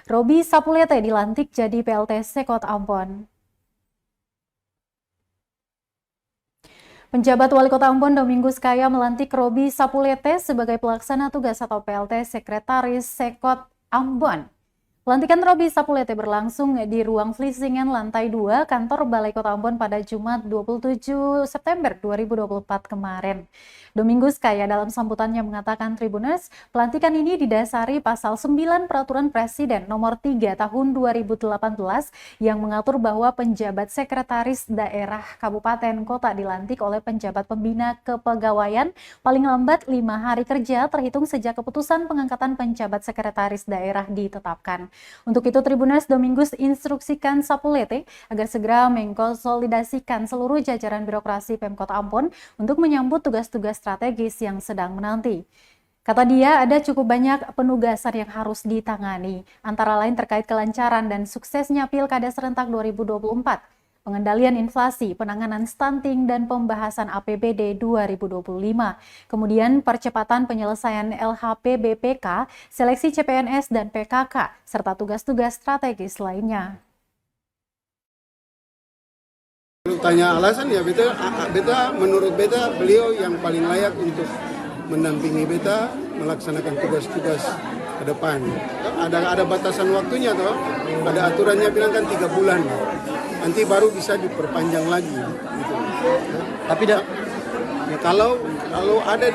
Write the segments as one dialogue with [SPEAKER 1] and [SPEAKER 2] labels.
[SPEAKER 1] Robby Sapulete dilantik jadi PLT Sekot Ambon. Penjabat Wali Kota Ambon Domingus Kaya melantik Robby Sapulete sebagai pelaksana tugas atau PLT Sekretaris Sekot Ambon. Pelantikan Robby Sapulete berlangsung di ruang Vlissingen lantai 2 kantor Balai Kota Ambon pada Jumat 27 September 2024 kemarin. Domingus Kaya dalam sambutannya mengatakan Tribuners, pelantikan ini didasari pasal 9 Peraturan Presiden nomor 3 tahun 2018 yang mengatur bahwa penjabat sekretaris daerah kabupaten kota dilantik oleh penjabat pembina kepegawaian paling lambat 5 hari kerja terhitung sejak keputusan pengangkatan penjabat sekretaris daerah ditetapkan. Untuk itu Tribuners, Domingus instruksikan Sapulete agar segera mengkonsolidasikan seluruh jajaran birokrasi Pemkot Ambon untuk menyambut tugas-tugas strategis yang sedang menanti. Kata dia, ada cukup banyak penugasan yang harus ditangani, antara lain terkait kelancaran dan suksesnya Pilkada Serentak 2024, pengendalian inflasi, penanganan stunting, dan pembahasan APBD 2025. Kemudian percepatan penyelesaian LHP BPK, seleksi CPNS dan PKK, serta tugas-tugas strategis lainnya.
[SPEAKER 2] Kalau tanya alasan ya beta menurut beta beliau yang paling layak untuk mendampingi beta melaksanakan tugas-tugas ke depan. Ada batasan waktunya toh, ada aturannya bilang kan 3 bulan. Nanti baru bisa diperpanjang lagi gitu. Tapi ya, kalau ada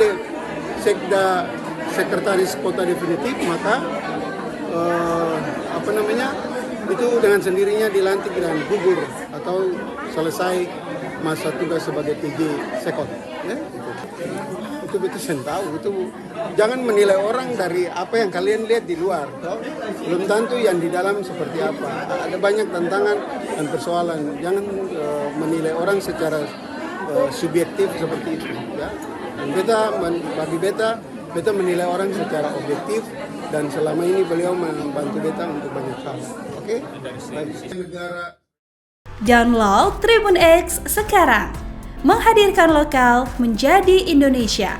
[SPEAKER 2] sekretaris kota definitif maka itu dengan sendirinya dilantik dan gugur atau selesai masa tugas sebagai PJ Sekot ya itu betul saya tahu. Itu jangan menilai orang dari apa yang kalian lihat di luar toh. Belum tentu yang di dalam seperti apa. Ada banyak tantangan dan persoalan. Jangan menilai orang secara subjektif seperti itu ya. Dan bagi beta menilai orang secara objektif dan selama ini beliau membantu beta untuk banyak hal. Oke?
[SPEAKER 3] Download Tribun X sekarang. Menghadirkan lokal menjadi Indonesia.